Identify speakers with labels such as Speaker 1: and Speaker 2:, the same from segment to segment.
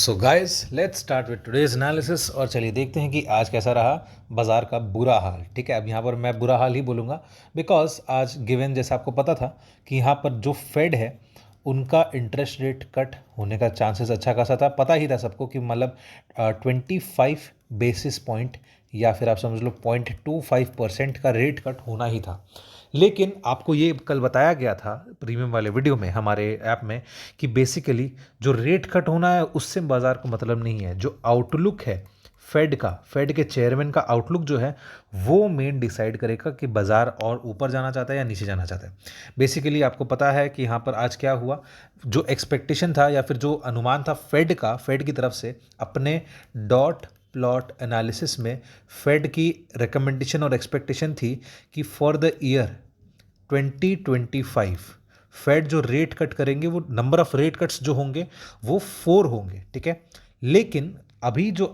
Speaker 1: So guys let's start with today's analysis और चलिए देखते हैं कि आज कैसा रहा बाजार का बुरा हाल। ठीक है, अब यहाँ पर मैं बुरा हाल ही बोलूँगा बिकॉज आज गिवन जैसे आपको पता था कि यहाँ पर जो फेड है उनका इंटरेस्ट रेट कट होने का चांसेस अच्छा खासा था। पता ही था सबको कि मतलब 25 बेसिस पॉइंट या फिर आप समझ लो 0.25% का रेट कट होना ही था। लेकिन आपको ये कल बताया गया था प्रीमियम वाले वीडियो में हमारे ऐप में कि बेसिकली जो रेट कट होना है उससे बाजार को मतलब नहीं है। जो आउटलुक है फेड के चेयरमैन का आउटलुक जो है वो मेन डिसाइड करेगा कि बाजार और ऊपर जाना चाहता है या नीचे जाना चाहता है। बेसिकली आपको पता है कि यहाँ पर आज क्या हुआ, जो एक्सपेक्टेशन था या फिर जो अनुमान था फेड की तरफ से अपने डॉट प्लॉट एनालिसिस में फेड की रिकमेंडेशन और एक्सपेक्टेशन थी कि फॉर द ईयर 2025 फेड जो रेट कट करेंगे वो नंबर ऑफ रेट कट्स जो होंगे वो 4 होंगे। ठीक है, लेकिन अभी जो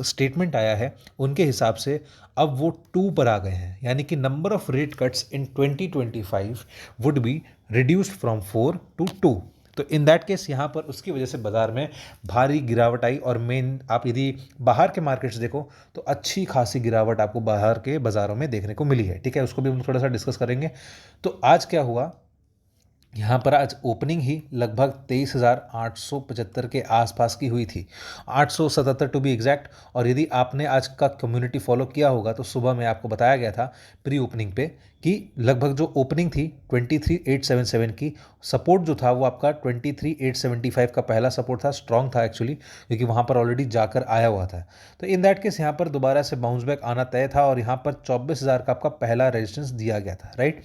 Speaker 1: स्टेटमेंट आया है उनके हिसाब से अब वो 2 पर आ गए हैं, यानी कि number of rate cuts in 2025 would be reduced from 4 to 2। तो इन दैट केस यहाँ पर उसकी वजह से बाजार में भारी गिरावट आई और मेन आप यदि बाहर के मार्केट्स देखो तो अच्छी खासी गिरावट आपको बाहर के बाज़ारों में देखने को मिली है। ठीक है, उसको भी हम थोड़ा सा डिस्कस करेंगे। तो आज क्या हुआ, यहाँ पर आज ओपनिंग ही लगभग 23,875 के आसपास की हुई थी, 877 टू बी एग्जैक्ट। और यदि आपने आज का कम्युनिटी फॉलो किया होगा तो सुबह में आपको बताया गया था प्री ओपनिंग पे कि लगभग जो ओपनिंग थी 23,877 की, सपोर्ट जो था वो आपका 23,875 का पहला सपोर्ट था, स्ट्रॉन्ग था एक्चुअली क्योंकि वहाँ पर ऑलरेडी जाकर आया हुआ था। तो इन दैट केस यहाँ पर दोबारा से बाउंस बैक आना तय था और यहाँ पर 24,000 का आपका पहला रेजिस्टेंस दिया गया था, राइट।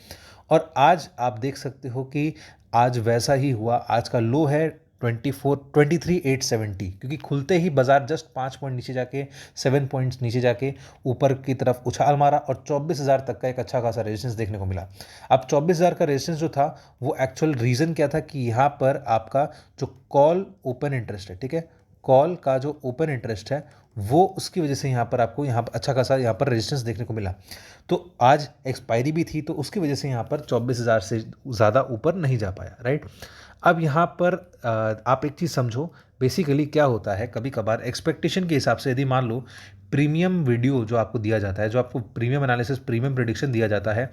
Speaker 1: और आज आप देख सकते हो कि आज वैसा ही हुआ। आज का लो है 23,870 क्योंकि खुलते ही बाजार जस्ट 5 पॉइंट नीचे जाके 7 पॉइंट्स नीचे जाके ऊपर की तरफ उछाल मारा और 24,000 तक का एक अच्छा खासा रेजिस्टेंस देखने को मिला। अब 24,000 का रेजिस्टेंस जो था वो एक्चुअल रीज़न क्या था कि यहाँ पर आपका जो कॉल ओपन इंटरेस्ट है, ठीक है, कॉल का जो ओपन इंटरेस्ट है वो उसकी वजह से यहाँ पर आपको यहाँ पर अच्छा खासा यहाँ पर रेजिस्टेंस देखने को मिला। तो आज एक्सपायरी भी थी तो उसकी वजह से यहाँ पर 24,000 से ज़्यादा ऊपर नहीं जा पाया, राइट। अब यहाँ पर आप एक चीज़ समझो, बेसिकली क्या होता है कभी कभार एक्सपेक्टेशन के हिसाब से यदि मान लो प्रीमियम वीडियो जो आपको दिया जाता है, जो आपको प्रीमियम एनालिसिस प्रीमियम प्रिडिक्शन दिया जाता है,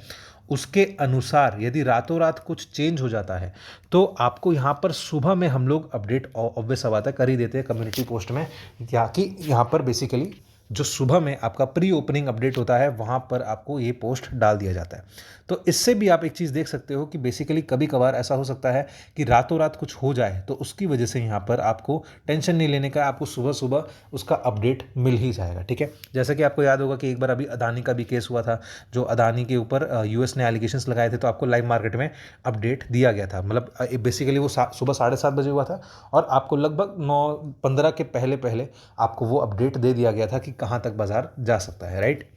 Speaker 1: उसके अनुसार यदि रातों रात कुछ चेंज हो जाता है तो आपको यहाँ पर सुबह में हम लोग अपडेट ऑब्वियस बात है कर ही देते हैं कम्युनिटी पोस्ट में, या कि यहाँ पर बेसिकली जो सुबह में आपका प्री ओपनिंग अपडेट होता है वहाँ पर आपको ये पोस्ट डाल दिया जाता है। तो इससे भी आप एक चीज़ देख सकते हो कि बेसिकली कभी कभार ऐसा हो सकता है कि रातों रात कुछ हो जाए तो उसकी वजह से यहाँ पर आपको टेंशन नहीं लेने का, आपको सुबह सुबह उसका अपडेट मिल ही जाएगा। ठीक है, जैसा कि आपको याद होगा कि एक बार अभी अदानी का भी केस हुआ था, जो अदानी के ऊपर यूएस ने एलिगेशंस लगाए थे तो आपको लाइव मार्केट में अपडेट दिया गया था। मतलब बेसिकली वो सुबह 7:30 बजे हुआ था और आपको लगभग 9:15 के पहले पहले आपको वो अपडेट दे दिया गया था कि कहाँ तक बाजार जा सकता है, राइट।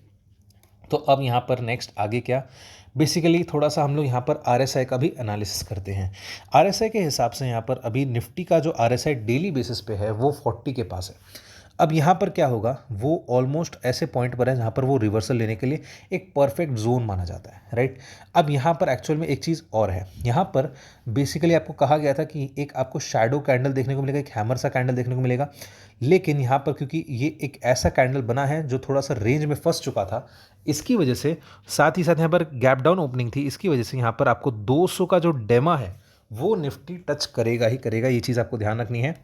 Speaker 1: तो अब यहाँ पर नेक्स्ट आगे क्या, बेसिकली थोड़ा सा हम लोग यहाँ पर आरएसआई का भी एनालिसिस करते हैं। आरएसआई के हिसाब से यहाँ पर अभी निफ्टी का जो आरएसआई डेली बेसिस पे है वो 40 के पास है। अब यहाँ पर क्या होगा, वो ऑलमोस्ट ऐसे पॉइंट पर है जहाँ पर वो रिवर्सल लेने के लिए एक परफेक्ट जोन माना जाता है, राइट। अब यहाँ पर एक्चुअल में एक चीज़ और है, यहाँ पर बेसिकली आपको कहा गया था कि एक आपको शैडो कैंडल देखने को मिलेगा, एक हैमर सा कैंडल देखने को मिलेगा। लेकिन यहाँ पर क्योंकि ये एक ऐसा कैंडल बना है जो थोड़ा सा रेंज में फंस चुका था, इसकी वजह से साथ ही साथ यहाँ पर गैप डाउन ओपनिंग थी, इसकी वजह से यहाँ पर आपको 200 का जो डेमा है वो निफ्टी टच करेगा ही करेगा। ये चीज़ आपको ध्यान रखनी है।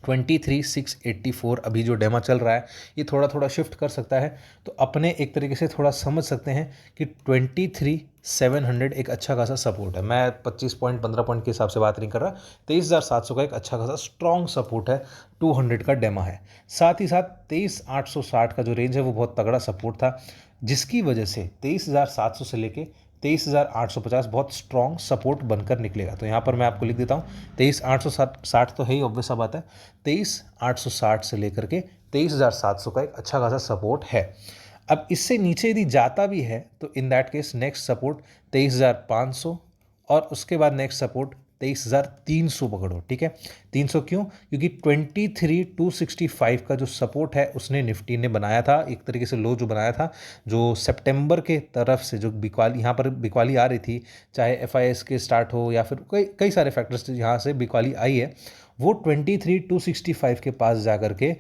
Speaker 1: 23,684 अभी जो डेमा चल रहा है ये थोड़ा थोड़ा शिफ्ट कर सकता है, तो अपने एक तरीके से थोड़ा समझ सकते हैं कि 23,700 एक अच्छा खासा सपोर्ट है। मैं 25 पॉइंट 15 पॉइंट के हिसाब से बात नहीं कर रहा, 23,700 का एक अच्छा खासा स्ट्रॉन्ग सपोर्ट है, 200 का डेमा है। साथ ही साथ 23,860 का जो रेंज है वो बहुत तगड़ा सपोर्ट था, जिसकी वजह से 23,700 से लेके 23,850 बहुत स्ट्रॉन्ग सपोर्ट बनकर निकलेगा। तो यहाँ पर मैं आपको लिख देता हूँ 23,860 तो है ही, ऑब्वियस सा बात है, 23,860 से लेकर के 23,700 का एक अच्छा खासा सपोर्ट है। अब इससे नीचे यदि जाता भी है तो in that case next support 23,500 और उसके बाद नेक्स्ट सपोर्ट 23,300 पकड़ो। ठीक है, 300 क्यों, क्योंकि 23,265 का जो सपोर्ट है उसने निफ्टी ने बनाया था, एक तरीके से लो जो बनाया था, जो सितंबर के तरफ से जो बिकवाली यहाँ पर बिकवाली आ रही थी, चाहे एफआईएस के स्टार्ट हो या फिर कई कई सारे फैक्टर्स यहाँ से बिकवाली आई है, वो 23,265 के पास जाकर के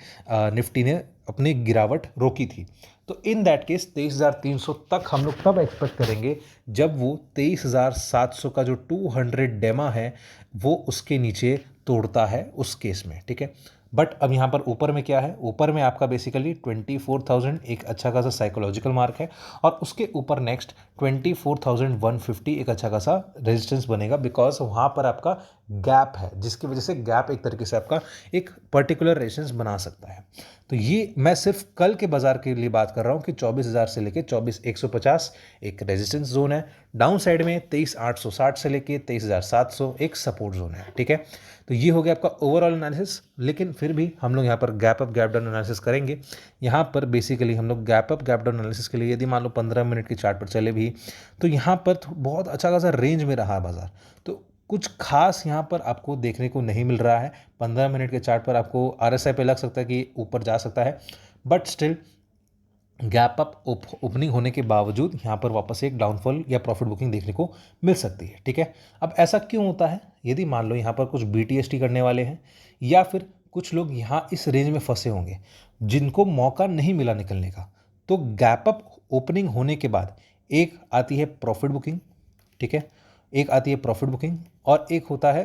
Speaker 1: निफ्टी ने अपनी गिरावट रोकी थी। तो इन दैट केस 23,300 तक हम लोग तब एक्सपेक्ट करेंगे जब वो 23,700 का जो 200 डेमा है वो उसके नीचे तोड़ता है उस केस में, ठीक है। बट अब यहाँ पर ऊपर में क्या है, ऊपर में आपका बेसिकली 24,000 एक अच्छा खासा साइकोलॉजिकल मार्क है, और उसके ऊपर नेक्स्ट 24,150 एक अच्छा खासा रेजिस्टेंस बनेगा, बिकॉज वहाँ पर आपका गैप है, जिसकी वजह से गैप एक तरीके से आपका एक पर्टिकुलर रेजिस्टेंस बना सकता है। तो ये मैं सिर्फ कल के बाजार के लिए बात कर रहा हूँ कि 24,000 से लेके 24,150 एक रेजिस्टेंस जोन है, डाउन साइड में 23,860 से लेके 23,700 एक सपोर्ट जोन है, ठीक है। तो ये हो गया आपका ओवरऑल एनालिसिस, लेकिन फिर भी हम लोग यहाँ पर gap up gap down analysis करेंगे। यहाँ पर बेसिकली हम लोग gap up gap down analysis के लिए यदि मान लो 15 मिनट की चार्ट पर चले भी, तो यहाँ पर बहुत अच्छा खासा रेंज में रहा बाजार, तो कुछ खास यहाँ पर आपको देखने को नहीं मिल रहा है। 15 मिनट के चार्ट पर आपको RSI पे लग सकता है कि ऊपर जा सकता है, but still gap up opening होने के बावजूद यहाँ पर वापस एक डाउनफॉल या प्रॉफिट बुकिंग देखने को मिल सकती है, ठीक है। अब ऐसा क्यों होता है, यदि मान लो यहाँ पर कुछ BTST करने वाले हैं या फिर कुछ लोग यहाँ इस रेंज में फंसे होंगे जिनको मौका नहीं मिला निकलने का, तो गैप अप ओपनिंग होने के बाद एक आती है प्रॉफिट बुकिंग, ठीक है, एक आती है प्रॉफिट बुकिंग, और एक होता है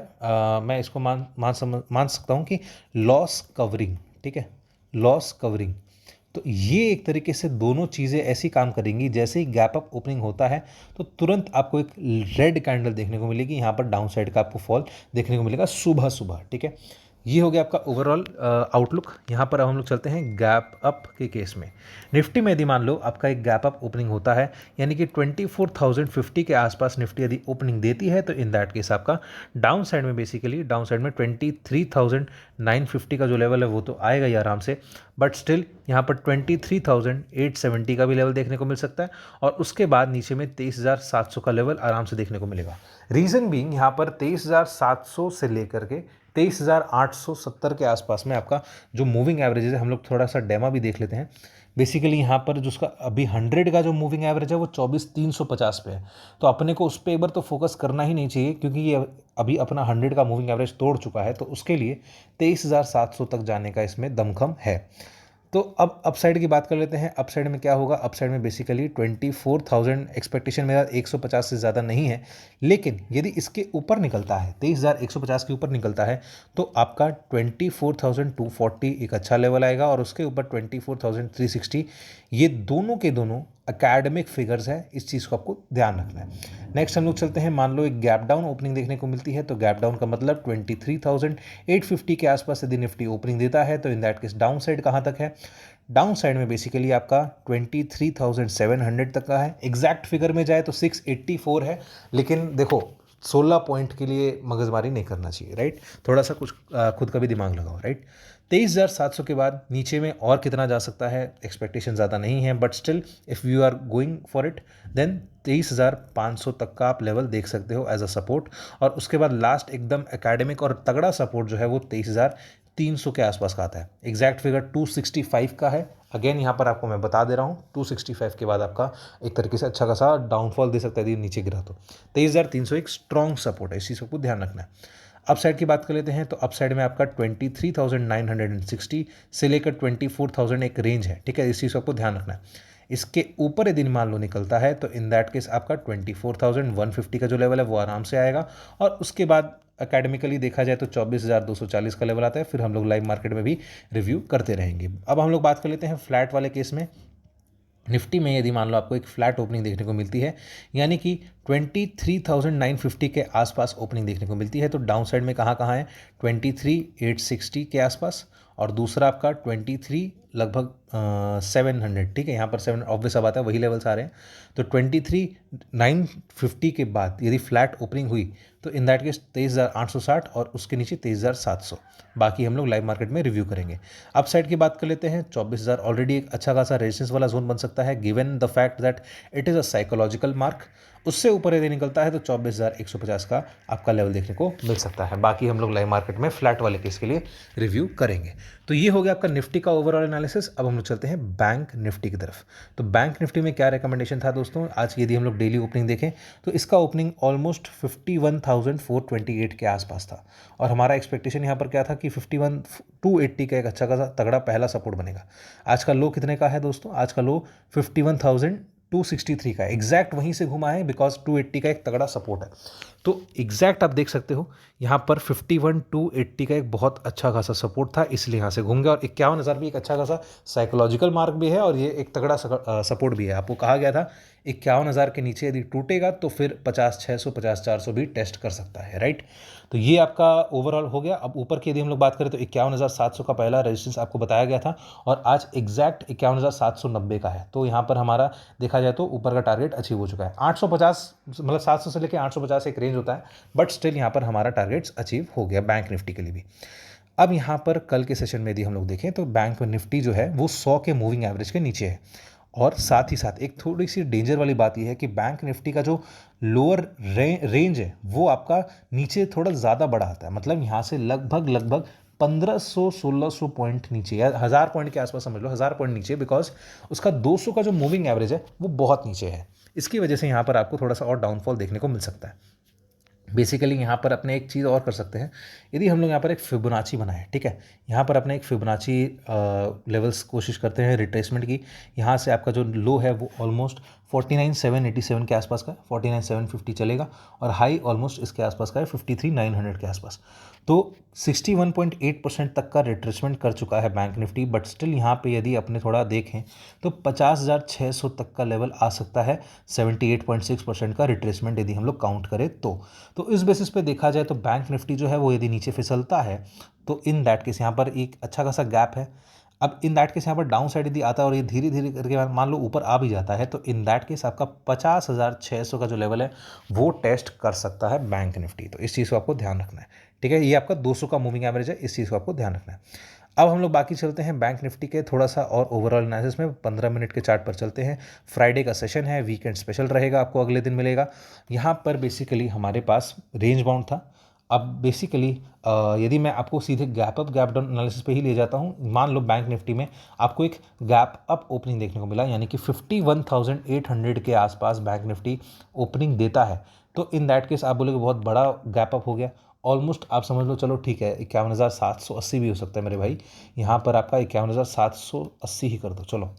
Speaker 1: मैं इसको मान सकता हूँ कि लॉस कवरिंग, ठीक है, लॉस कवरिंग। तो ये एक तरीके से दोनों चीज़ें ऐसी काम करेंगी, जैसे ही गैप अप ओपनिंग होता है तो तुरंत आपको एक रेड कैंडल देखने को मिलेगी, यहाँ पर डाउन साइड का आपको फॉल देखने को मिलेगा सुबह सुबह, ठीक है। ये हो गया आपका ओवरऑल आउटलुक। यहाँ पर अब हम लोग चलते हैं गैप अप के केस में। निफ्टी में यदि मान लो आपका एक गैप अप ओपनिंग होता है, यानी कि 24,050 के आसपास निफ्टी यदि ओपनिंग देती है, तो इन दैट केस आपका डाउन साइड में बेसिकली डाउन साइड में 23,950 का जो लेवल है वो तो आएगा ही आराम से, बट स्टिल यहाँ पर 23,870 का भी लेवल देखने को मिल सकता है, और उसके बाद नीचे में 23,700 का लेवल आराम से देखने को मिलेगा। रीज़न बीइंग यहाँ पर 23,700 से लेकर के 23,870 के आसपास में आपका जो मूविंग एवरेज है, हम लोग थोड़ा सा डेमा भी देख लेते हैं। बेसिकली यहाँ पर जो उसका अभी 100 का जो मूविंग एवरेज है वो 24,350 पे है, तो अपने को उस पर एक बार तो फोकस करना ही नहीं चाहिए, क्योंकि ये अभी अपना 100 का मूविंग एवरेज तोड़ चुका है, तो उसके लिए 23,700 तक जाने का इसमें दमखम है। तो अब अपसाइड की बात कर लेते हैं। अपसाइड में क्या होगा, अपसाइड में बेसिकली 24,000 एक्सपेक्टेशन मेरा 150 से ज़्यादा नहीं है, लेकिन यदि इसके ऊपर निकलता है 23,150 के ऊपर निकलता है तो आपका 24,240 एक अच्छा लेवल आएगा, और उसके ऊपर 24,360, ये दोनों के दोनों एकेडमिक फिगर्स हैं, इस चीज़ को आपको ध्यान रखना है। नेक्स्ट हम लोग चलते हैं, मान लो एक गैप डाउन ओपनिंग देखने को मिलती है, तो गैप डाउन का मतलब 23,850 के आसपास यदि निफ्टी ओपनिंग देता है, तो in that case down side कहाँ तक है, डाउन साइड में बेसिकली आपका 23,700 तक का है। एग्जैक्ट फिगर में जाए तो 684 है, लेकिन देखो 16 पॉइंट के लिए मगजमारी नहीं करना चाहिए, राइट, थोड़ा सा कुछ खुद का भी दिमाग लगाओ, राइट। 23,700 के बाद नीचे में और कितना जा सकता है, एक्सपेक्टेशन ज़्यादा नहीं है, but still if you are going for it then 23,500 तक का आप लेवल देख सकते हो एज अ सपोर्ट, और उसके बाद लास्ट एकदम एकेडमिक और तगड़ा सपोर्ट जो है वो 23,300 के आसपास का आता है। एग्जैक्ट फिगर 265 का है, अगेन यहाँ पर आपको मैं बता दे रहा हूँ 265 के बाद आपका एक तरीके से अच्छा खासा डाउनफॉल दे सकता है यदि नीचे गिरा तो। 23,300 एक स्ट्रॉन्ग सपोर्ट है, इस चीज़ को ध्यान रखना है। अप साइड की बात कर लेते हैं, तो अप साइड में आपका 23,960 से लेकर 24,000 एक रेंज है, ठीक है, इस चीज़ को आपको ध्यान रखना है। इसके ऊपर यदि मान लो निकलता है तो इन दैट केस आपका 24,150 का जो लेवल है वो आराम से आएगा, और उसके बाद एकेडमिकली देखा जाए तो 24,240 का लेवल आता है। फिर हम लोग लाइव मार्केट में भी रिव्यू करते रहेंगे। अब हम लोग बात कर लेते हैं फ्लैट वाले केस में। निफ्टी में यदि मान लो आपको एक फ्लैट ओपनिंग देखने को मिलती है, यानी कि 23,950 के आसपास ओपनिंग देखने को मिलती है, तो डाउन साइड में कहाँ कहाँ है, 23,860 के आसपास, और दूसरा आपका 23 लगभग 700, ठीक है, यहाँ पर 7 ऑब्वियस अब आता है, वही लेवल्स आ रहे हैं। तो 23,950 के बाद यदि फ्लैट ओपनिंग हुई तो इन दैट केस 23,860, और उसके नीचे 23,700, बाकी हम लोग लाइव मार्केट में रिव्यू करेंगे। अप साइड की बात कर लेते हैं, 24,000 ऑलरेडी एक अच्छा खासा रेजिस्टेंस वाला जोन बन सकता है, given the fact that it is a psychological mark, उससे ऊपर यदि निकलता है तो 24,150 का आपका लेवल देखने को मिल सकता है। बाकी हम लोग लाइव मार्केट में फ्लैट वाले केस के लिए रिव्यू करेंगे। तो ये हो गया आपका निफ्टी का ओवरऑल एनालिसिस। अब हम लोग चलते हैं बैंक निफ्टी की तरफ। तो बैंक निफ्टी में क्या रिकमेंडेशन था दोस्तों, आज यदि हम लोग डेली ओपनिंग देखें तो इसका ओपनिंग ऑलमोस्ट 51,428 के आसपास था, और हमारा एक्सपेक्टेशन यहाँ पर क्या था कि 51,280 का एक अच्छा खासा तगड़ा पहला सपोर्ट बनेगा। आज का लो कितने का है दोस्तों, आज का लो 51,263 का एग्जैक्ट वहीं से घुमा है, बिकॉज 280 का एक तगड़ा सपोर्ट है। तो एग्जैक्ट आप देख सकते हो यहाँ पर 51,280 का एक बहुत अच्छा खासा सपोर्ट था, इसलिए यहाँ से घूम गया। और 51,000 भी एक अच्छा खासा साइकोलॉजिकल मार्क भी है, और ये एक तगड़ा सपोर्ट भी है। आपको कहा गया था 51,000 के नीचे यदि टूटेगा तो फिर 50,600 50,400 भी टेस्ट कर सकता है, राइट। तो ये आपका ओवरऑल हो गया। अब ऊपर की यदि हम लोग बात करें तो 51,700 का पहला रेजिस्टेंस आपको बताया गया था, और आज एग्जैक्ट 51,790 का है। तो यहाँ पर हमारा देखा जाए तो ऊपर का टारगेट अचीव हो चुका है। 850 मतलब 700 से लेकर 850 एक रेंज होता है, बट स्टिल यहाँ पर हमारा टारगेट्स अचीव हो गया बैंक निफ्टी के लिए भी। अब यहाँ पर कल के सेशन में यदि हम लोग देखें तो बैंक निफ्टी जो है वो 100 के मूविंग एवरेज के नीचे है, और साथ ही साथ एक थोड़ी सी डेंजर वाली बात यह है कि बैंक निफ्टी का जो लोअर रेंज है वो आपका नीचे थोड़ा ज़्यादा बड़ा आता है। मतलब यहाँ से लगभग 1500-1600 पॉइंट नीचे, या 1000 पॉइंट के आसपास समझ लो, 1000 पॉइंट नीचे, बिकॉज उसका 200 का जो मूविंग एवरेज है वो बहुत नीचे है। इसकी वजह से यहाँ पर आपको थोड़ा सा और डाउनफॉल देखने को मिल सकता है। बेसिकली यहाँ पर अपने एक चीज़ और कर सकते हैं, यदि हम लोग यहाँ पर एक फिबोनाची बनाएं, ठीक है, यहाँ पर अपने एक फिबोनाची लेवल्स कोशिश करते हैं रिट्रेसमेंट की। यहाँ से आपका जो लो है वो ऑलमोस्ट 49,787 के आसपास का है, 49,750 चलेगा, और हाई ऑलमोस्ट इसके आसपास का है 53,900 के आसपास। तो 61.8% तक का रिट्रेसमेंट कर चुका है बैंक निफ्टी, बट स्टिल यहाँ पे यदि अपने थोड़ा देखें तो 50,600 तक का लेवल आ सकता है। 78.6% का रिट्रेसमेंट यदि हम लोग काउंट करें तो इस बेसिस पे देखा जाए तो बैंक निफ्टी जो है वो यदि नीचे फिसलता है तो इन दैट केस यहाँ पर एक अच्छा खासा गैप है। अब इन दैट केस यहाँ पर डाउन साइड यदि आता है और ये धीरे धीरे करके मान लो ऊपर आ भी जाता है, तो इन दैट केस आपका 50,600 का जो लेवल है वो टेस्ट कर सकता है बैंक निफ्टी। तो इस चीज़ को आपको ध्यान रखना है, ठीक है। ये आपका 200 का मूविंग एवरेज है, इस चीज़ को आपको ध्यान रखना है। अब हम लोग बाकी चलते हैं बैंक निफ्टी के थोड़ा सा और ओवरऑल एनालिसिस में। 15 मिनट के चार्ट पर चलते हैं। फ्राइडे का सेशन है, वीकेंड स्पेशल रहेगा, आपको अगले दिन मिलेगा। यहाँ पर बेसिकली हमारे पास रेंज बाउंड था। अब बेसिकली यदि मैं आपको सीधे gap up gap down analysis पे ही ले जाता हूँ, मान लो बैंक निफ्टी में आपको एक गैप अप ओपनिंग देखने को मिला, यानी कि 51,800 के आसपास बैंक निफ्टी ओपनिंग देता है, तो इन दैट केस आप बोलोगे बहुत बड़ा गैप अप हो गया। ऑलमोस्ट आप समझ लो, चलो ठीक है 51,780 भी हो सकता है मेरे भाई, यहाँ पर आपका 51,780 ही कर दो। चलो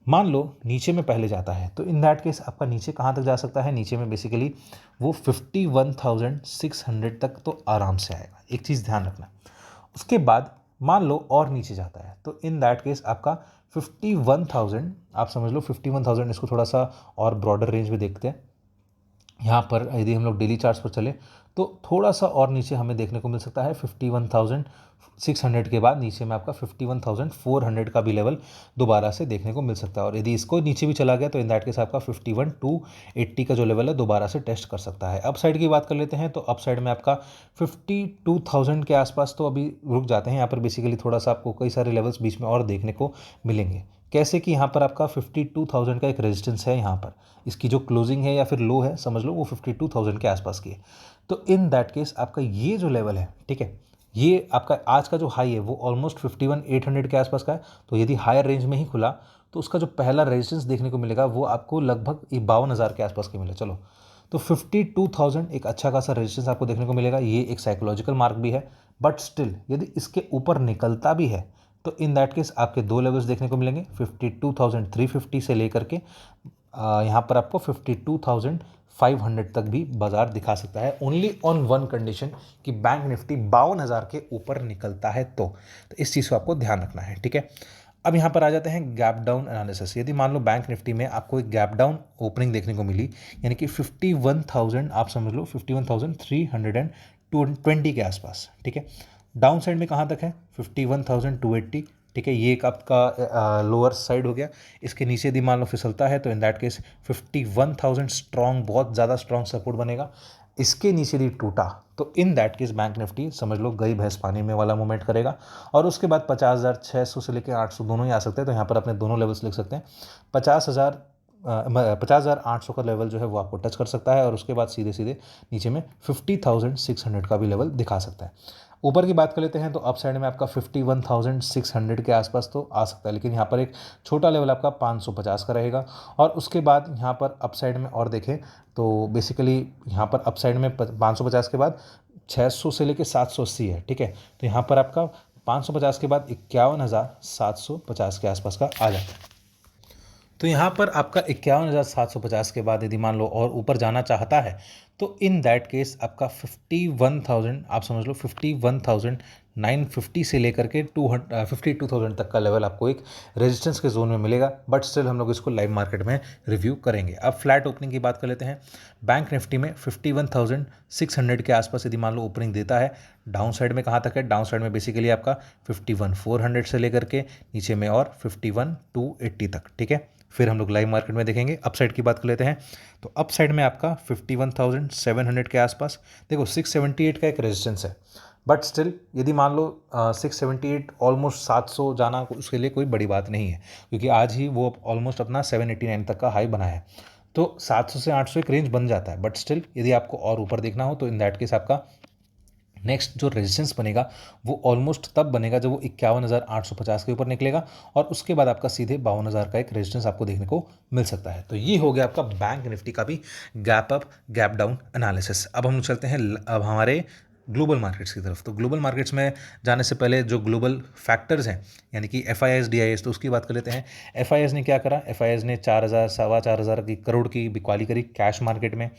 Speaker 1: मान लो नीचे में पहले जाता है, तो इन दैट केस आपका नीचे कहाँ तक जा सकता है, नीचे में बेसिकली वो 51,600 तक तो आराम से आएगा। एक चीज़ ध्यान रखना, उसके बाद मान लो और नीचे जाता है, तो इन दैट केस आपका 51,000 आप समझ लो 51,000, इसको थोड़ा सा और ब्रॉडर रेंज में देखते हैं। यहाँ पर यदि हम लोग डेली चार्ट्स पर चले तो थोड़ा सा और नीचे हमें देखने को मिल सकता है 51,600 के बाद नीचे में आपका 51,400 का भी लेवल दोबारा से देखने को मिल सकता है। और यदि इसको नीचे भी चला गया तो इन दैट केस आपका 51,280 का जो लेवल है दोबारा से टेस्ट कर सकता है। अप साइड की बात कर लेते हैं तो अप साइड में आपका 52,000 के आसपास तो अभी रुक जाते हैं। यहाँ पर बेसिकली थोड़ा सा आपको कई सारे लेवल्स बीच में और देखने को मिलेंगे। कैसे कि यहाँ पर आपका 52,000 का एक रेजिस्टेंस है, यहाँ पर इसकी जो क्लोजिंग है या फिर लो है समझ लो वो 52,000 के आसपास की है। तो इन दैट केस आपका ये जो लेवल है, ठीक है, ये आपका आज का जो हाई है वो ऑलमोस्ट 51,800 के आसपास का है। तो यदि हायर रेंज में ही खुला तो उसका जो पहला रेजिस्टेंस देखने को मिलेगा वो आपको लगभग 52,000 के आसपास के मिले। चलो, तो 52,000 एक अच्छा खासा रेजिस्टेंस आपको देखने को मिलेगा। ये एक साइकोलॉजिकल मार्क भी है, बट स्टिल यदि इसके ऊपर निकलता भी है तो इन दैट केस आपके दो लेवल्स देखने को मिलेंगे, 52,350 से लेकर के यहाँ पर आपको 52,500 तक भी बाजार दिखा सकता है, ओनली ऑन वन कंडीशन कि बैंक निफ्टी 52,000 के ऊपर निकलता है। तो इस चीज़ को आपको ध्यान रखना है, ठीक है। अब यहाँ पर आ जाते हैं गैप डाउन एनालिसिस। यदि मान लो बैंक निफ्टी में आपको एक गैप डाउन ओपनिंग देखने को मिली, यानी कि 51,000 आप समझ लो 51,320 के आसपास, ठीक है। डाउन साइड में कहाँ तक है 51,280, ठीक है, ये एक आपका लोअर साइड हो गया। इसके नीचे यदि मान लो फिसलता है तो इन दैट केस 51,000 स्ट्रॉन्ग, बहुत ज़्यादा स्ट्रॉन्ग सपोर्ट बनेगा। इसके नीचे यदि टूटा तो in that case bank Nifty समझ लो गई भैंस पानी में वाला मूवमेंट करेगा, और उसके बाद 50,600 से लेकर 800 दोनों ही आ सकते हैं। तो यहाँ पर अपने दोनों लेवल्स लिख सकते हैं, 50,000 50,800 का लेवल जो है वो आपको टच कर सकता है और उसके बाद सीधे सीधे नीचे में 50,600 का भी लेवल दिखा सकता है। ऊपर की बात कर लेते हैं तो अप साइड में आपका 51,600 के आसपास तो आ सकता है, लेकिन यहाँ पर एक छोटा लेवल आपका 550 का रहेगा। और उसके बाद यहाँ पर अप साइड में और देखें तो बेसिकली यहाँ पर अप साइड में 550 के बाद 600 से लेकर 780 है, ठीक है। तो यहाँ पर आपका 550 के बाद 51,750 के आसपास का आ जाता है। तो यहाँ पर आपका 51,750 के बाद यदि मान लो और ऊपर जाना चाहता है तो इन दैट केस आपका 51,000, आप समझ लो 51,950 से लेकर के 52,000 तक का लेवल आपको एक रेजिस्टेंस के जोन में मिलेगा। बट स्टिल हम लोग इसको लाइव मार्केट में रिव्यू करेंगे। अब फ्लैट ओपनिंग की बात कर लेते हैं। बैंक निफ्टी में 51,600 के आसपास यदि मान लो ओपनिंग देता है। डाउन साइड में कहाँ तक है? डाउन साइड में बेसिकली आपका 51,400 से लेकर के नीचे में और 51,280 तक, ठीक है। फिर हम लोग लाइव मार्केट में देखेंगे। अपसाइड की बात कर लेते हैं तो अपसाइड में आपका 51,700 के आसपास, देखो 678 का एक रेजिस्टेंस है। बट स्टिल यदि मान लो 678 ऑलमोस्ट 700 जाना उसके लिए कोई बड़ी बात नहीं है, क्योंकि आज ही वो ऑलमोस्ट अपना 789 तक का हाई बनाया है। तो 700 से 800 एक रेंज बन जाता है। बट स्टिल यदि आपको और ऊपर देखना हो तो इन दैट केस आपका नेक्स्ट जो रेजिस्टेंस बनेगा वो ऑलमोस्ट तब बनेगा जब वो 51,850 के ऊपर निकलेगा और उसके बाद आपका सीधे 52,000 का एक रेजिस्टेंस आपको देखने को मिल सकता है। तो ये हो गया आपका बैंक निफ्टी का भी gap up gap down analysis. अब हम चलते हैं अब हमारे ग्लोबल मार्केट्स की तरफ। तो ग्लोबल मार्केट्स में जाने से पहले जो ग्लोबल फैक्टर्स हैं यानी कि FIS DIS, तो उसकी बात कर लेते हैं। FIS ने क्या करा? FIS ने 4,000 4,500 की करोड़ की बिकवाली करी कैश मार्केट में।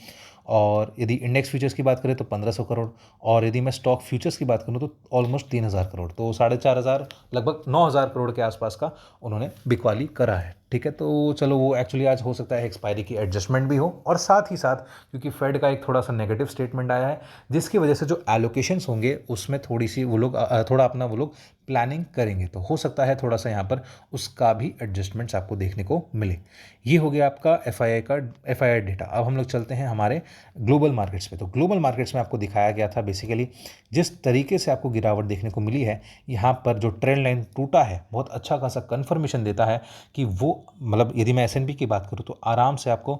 Speaker 1: और यदि इंडेक्स फ्यूचर्स की बात करें तो 1,500 करोड़, और यदि मैं स्टॉक फ्यूचर्स की बात करूं तो ऑलमोस्ट 3,000 करोड़, तो 4,500 लगभग 9,000 करोड़ के आसपास का उन्होंने बिकवाली करा है, ठीक है। तो चलो वो एक्चुअली आज हो सकता है एक्सपायरी की एडजस्टमेंट भी हो, और साथ ही साथ क्योंकि फेड का एक थोड़ा सा नेगेटिव स्टेटमेंट आया है जिसकी वजह से जो एलोकेशंस होंगे उसमें थोड़ी सी वो लोग थोड़ा अपना वो लोग प्लानिंग करेंगे, तो हो सकता है थोड़ा सा यहाँ पर उसका भी एडजस्टमेंट्स आपको देखने को मिले। ये हो गया आपका FII डेटा। अब हम लोग चलते हैं हमारे ग्लोबल मार्केट्स पे। तो ग्लोबल मार्केट्स में आपको दिखाया गया था बेसिकली जिस तरीके से आपको गिरावट देखने को मिली है, यहाँ पर जो ट्रेंड लाइन टूटा है बहुत अच्छा खासा कन्फर्मेशन देता है कि वो मतलब यदि मैं S&P की बात करूँ तो आराम से आपको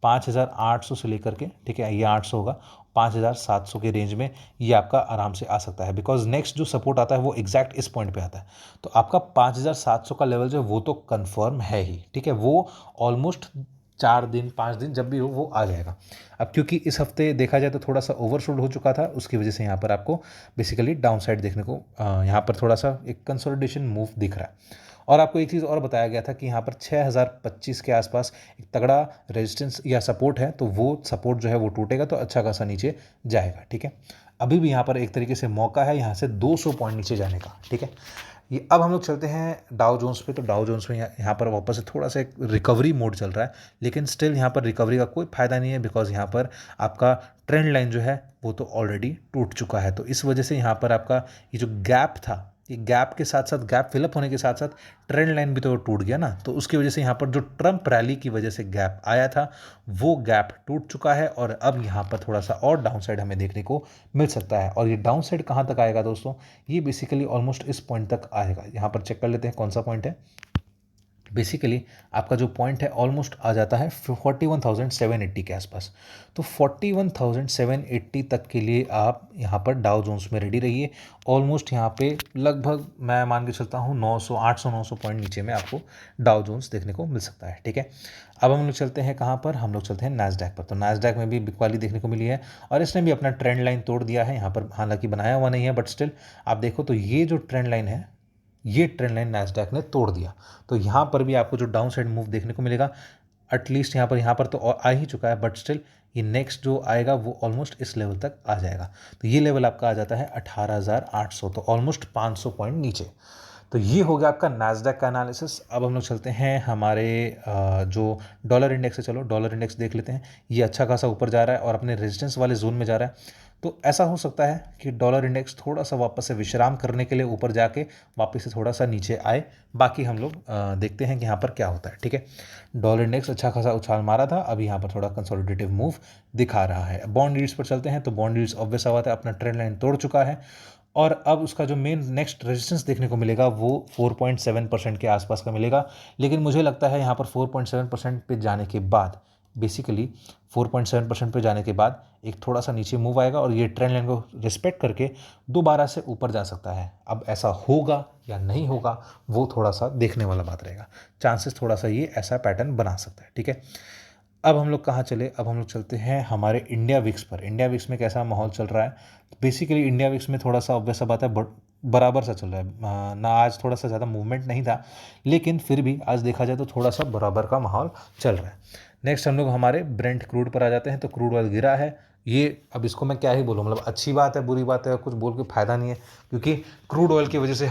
Speaker 1: 5,800 से लेकर के, ठीक है, ये 800 होगा, 5,700 के रेंज में ये आपका आराम से आ सकता है। बिकॉज नेक्स्ट जो सपोर्ट आता है वो एग्जैक्ट इस पॉइंट पे आता है। तो आपका 5,700 का लेवल जो है वो तो कंफर्म है ही, ठीक है, वो ऑलमोस्ट 4 दिन 5 दिन जब भी हो वो आ जाएगा। अब क्योंकि इस हफ्ते देखा जाए तो थोड़ा सा ओवरशूट हो चुका था, उसकी वजह से यहाँ पर आपको बेसिकली डाउन साइड देखने को यहाँ पर थोड़ा सा एक कंसोलिडेशन मूव दिख रहा है। और आपको एक चीज़ और बताया गया था कि यहाँ पर 6,025 के आसपास एक तगड़ा रेजिस्टेंस या सपोर्ट है, तो वो सपोर्ट जो है वो टूटेगा तो अच्छा खासा नीचे जाएगा, ठीक है। अभी भी यहाँ पर एक तरीके से मौका है यहाँ से 200 पॉइंट नीचे जाने का, ठीक है। ये अब हम लोग चलते हैं डाउ जोन्स पे। तो डाउ जोन्स में यहाँ पर वापस से थोड़ा सा एक रिकवरी मोड चल रहा है, लेकिन स्टिल यहाँ पर रिकवरी का कोई फायदा नहीं है, बिकॉज यहाँ पर आपका ट्रेंड लाइन जो है वो तो ऑलरेडी टूट चुका है। तो इस वजह से यहाँ पर आपका ये जो गैप था, ये गैप के साथ साथ गैप फिलअप होने के साथ साथ ट्रेंड लाइन भी तो टूट गया ना। तो उसकी वजह से यहाँ पर जो ट्रम्प रैली की वजह से गैप आया था वो गैप टूट चुका है, और अब यहाँ पर थोड़ा सा और डाउन साइड हमें देखने को मिल सकता है। और ये डाउन साइड कहाँ तक आएगा दोस्तों? ये बेसिकली ऑलमोस्ट इस पॉइंट तक आएगा। यहाँ पर चेक कर लेते हैं कौन सा पॉइंट है। बेसिकली आपका जो पॉइंट है ऑलमोस्ट आ जाता है 41,780 के आसपास। तो 41,780 तक के लिए आप यहाँ पर डाउ जोन्स में रेडी रहिए। ऑलमोस्ट यहाँ पे लगभग मैं मान के चलता हूँ 900 पॉइंट नीचे में आपको डाउ जोन्स देखने को मिल सकता है, ठीक है। अब हम लोग चलते हैं कहाँ पर? हम लोग चलते हैं नैस्डैक पर। तो नैस्डैक में भी बिकवाली देखने को मिली है और इसने भी अपना ट्रेंड लाइन तोड़ दिया है। यहाँ पर हालांकि बनाया हुआ नहीं है, बट स्टिल आप देखो तो ये जो ट्रेंड लाइन है ये ट्रेंड लाइन नैस्डैक ने तोड़ दिया। तो यहाँ पर भी आपको जो डाउन साइड मूव देखने को मिलेगा, एटलीस्ट यहाँ पर तो आ ही चुका है, बट स्टिल ये नेक्स्ट जो आएगा वो ऑलमोस्ट इस लेवल तक आ जाएगा। तो ये लेवल आपका आ जाता है 18,800, तो ऑलमोस्ट 500 पॉइंट नीचे। तो ये हो गया आपका नैस्डैक का एनालिसिस। अब हम लोग चलते हैं हमारे जो डॉलर इंडेक्स है। चलो डॉलर इंडेक्स देख लेते हैं। ये अच्छा खासा ऊपर जा रहा है और अपने रेजिस्टेंस वाले जोन में जा रहा है। तो ऐसा हो सकता है कि डॉलर इंडेक्स थोड़ा सा वापस से विश्राम करने के लिए ऊपर जाके वापस से थोड़ा सा नीचे आए। बाकी हम लोग देखते हैं कि यहाँ पर क्या होता है, ठीक है। डॉलर इंडेक्स अच्छा खासा उछाल मारा था, अभी यहाँ पर थोड़ा कंसोलिडेटिव मूव दिखा रहा है। बॉन्ड यील्ड्स पर चलते हैं। तो बॉन्ड यील्ड्स ऑब्वियस बात है अपना ट्रेंड लाइन तोड़ चुका है और अब उसका जो मेन नेक्स्ट रेजिस्टेंस देखने को मिलेगा वो 4.7% के आसपास का मिलेगा। लेकिन मुझे लगता है यहाँ पर 4.7% पे जाने के बाद, बेसिकली 4.7% पे जाने के बाद एक थोड़ा सा नीचे मूव आएगा और ये ट्रेंड लाइन को रिस्पेक्ट करके दोबारा से ऊपर जा सकता है। अब ऐसा होगा या नहीं होगा वो थोड़ा सा देखने वाला बात रहेगा। चांसेस थोड़ा सा ये ऐसा पैटर्न बना सकता है, ठीक है। अब हम लोग कहाँ चले, अब हम लोग चलते हैं हमारे इंडिया विक्स पर। इंडिया विक्स में कैसा माहौल चल रहा है? बेसिकली इंडिया विक्स में थोड़ा सा ऑब्वियस सा बात है, बराबर सा चल रहा है ना। आज थोड़ा सा ज़्यादा मूवमेंट नहीं था, लेकिन फिर भी आज देखा जाए तो थोड़ा सा बराबर का माहौल चल रहा है। नेक्स्ट हम लोग हमारे ब्रेंट क्रूड पर आ जाते हैं। तो क्रूड ऑयल गिरा है ये, अब इसको मैं क्या ही बोलूँ, मतलब अच्छी बात है बुरी बात है कुछ बोल के फ़ायदा नहीं है, क्योंकि क्रूड ऑयल की वजह से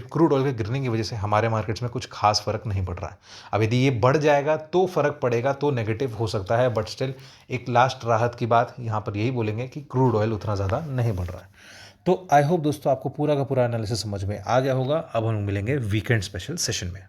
Speaker 1: क्रूड ऑयल के गिरने की वजह से हमारे मार्केट्स में कुछ खास फर्क नहीं पड़ रहा है। अब यदि ये बढ़ जाएगा तो फर्क पड़ेगा, तो नेगेटिव हो सकता है, बट स्टिल एक लास्ट राहत की बात यहाँ पर यही बोलेंगे कि क्रूड ऑयल उतना ज़्यादा नहीं बढ़ रहा है। तो आई होप दोस्तों आपको पूरा का पूरा एनालिसिस समझ में आ गया होगा। अब हम मिलेंगे वीकेंड स्पेशल सेशन में।